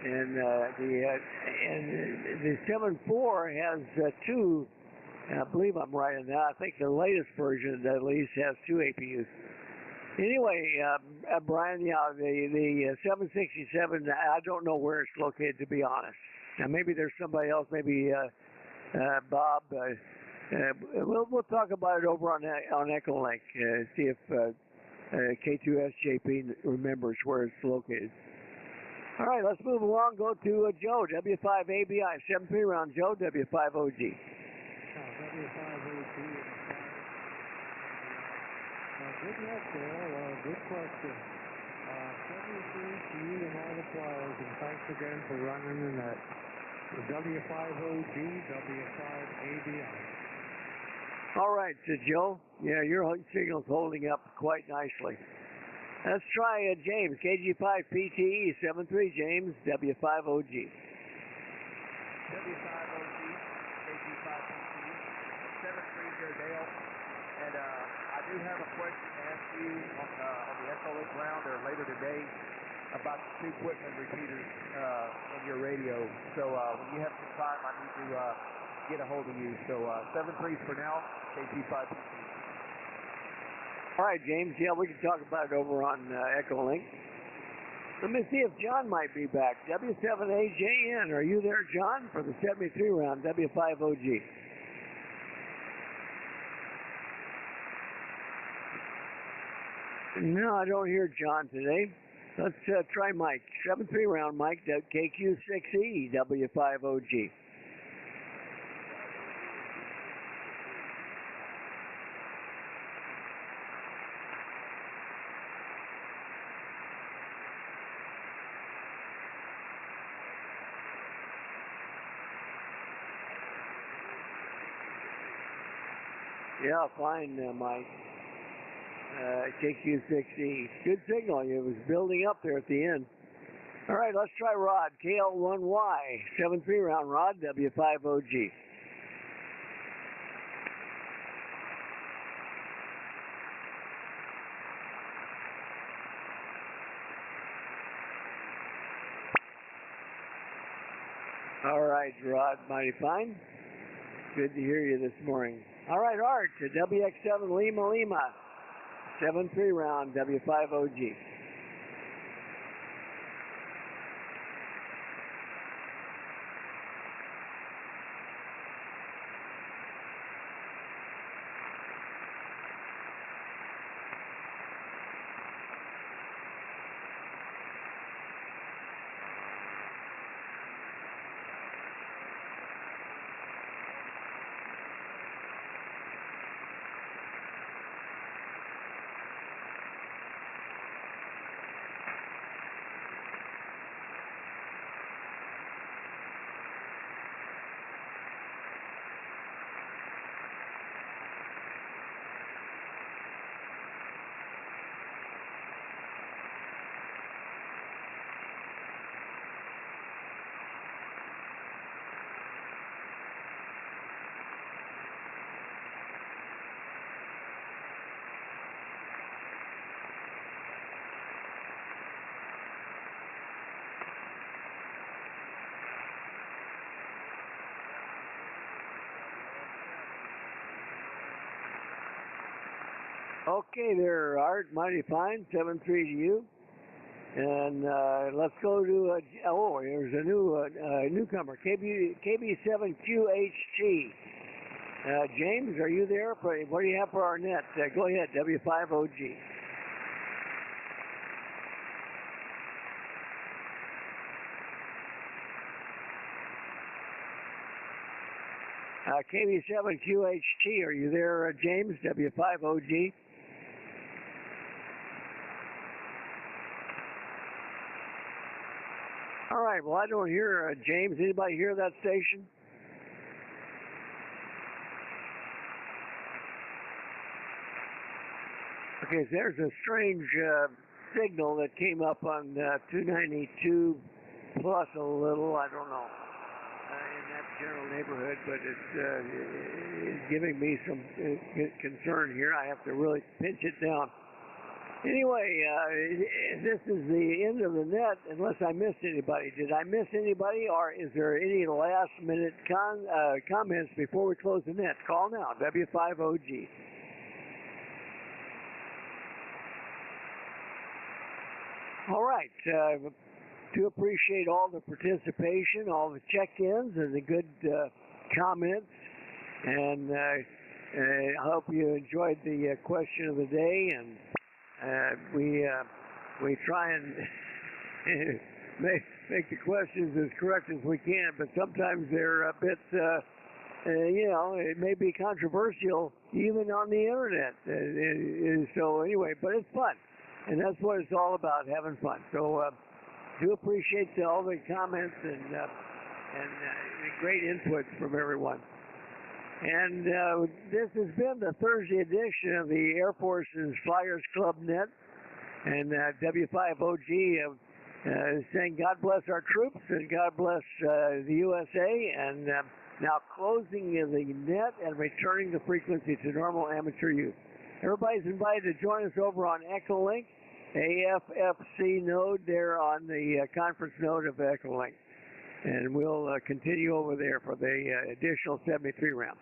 and the 7.4 has two. I believe I'm right on that. I think the latest version at least has two APUs. Anyway, Brian, yeah, the 767, I don't know where it's located, to be honest. Now, maybe there's somebody else, maybe Bob. We'll talk about it over on Echolink, see if K2SJP remembers where it's located. All right, let's move along. Go to Joe, W5ABI, 7-3 round. Joe, W5OG. W5OG. Good net, Dale. Good question. 73 to you and all the players, and thanks again for running the net. The W5OG, W5ABI. All right, Joe. Yeah, your signal's holding up quite nicely. Let's try James, KG5PTE, 7-3, James, W5OG. W5OG, KG5PTE, 7-3 here, Dale. And I do have a question to ask you on the Echolink round or later today about the two equipment repeaters in your radio. So when you have some time, I need to get a hold of you. So 7-3 for now, KG5. All right, James. Yeah, we can talk about it over on Echolink. Let me see if John might be back. W5OG, are you there, John, for the 73 round, W5OG? No, I don't hear John today. Let's try Mike. 7-3 round, Mike, KQ6E, W5OG. Yeah, fine, Mike. KQ6E. Good signal. It was building up there at the end. All right, let's try Rod. KL1Y. 7-3 round, Rod, W5OG. All right, Rod, mighty fine. Good to hear you this morning. All right, Art, to WX7 Lima Lima. 7-3 round, W5OG. Okay there, Art, mighty fine, 7-3 to you. And let's go to, there's a new newcomer, KB7QHT. James, are you there? What do you have for our net? Go ahead, W5OG. KB7QHT, are you there, James, W5OG? All right, well, I don't hear James. Anybody hear that station? Okay, so there's a strange signal that came up on 292 plus a little, I don't know, in that general neighborhood, but it's giving me some concern here. I have to really pinch it down. Anyway, this is the end of the net, unless I missed anybody. Did I miss anybody, or is there any last-minute comments before we close the net? Call now, W5OG. All right. Do appreciate all the participation, all the check-ins, and the good comments. And I hope you enjoyed the question of the day. And we try and make the questions as correct as we can, but sometimes they're a bit, it may be controversial even on the internet. So anyway, but it's fun, and that's what it's all about, having fun. So do appreciate all the comments and great input from everyone. And this has been the Thursday edition of the Air Force's Flyers Club Net. And W5OG saying God bless our troops and God bless the USA. And now closing the net and returning the frequency to normal amateur use. Everybody's invited to join us over on Echolink. AFFC node there on the conference node of Echolink. And we'll continue over there for the additional 73 round.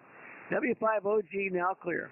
W5OG now clear.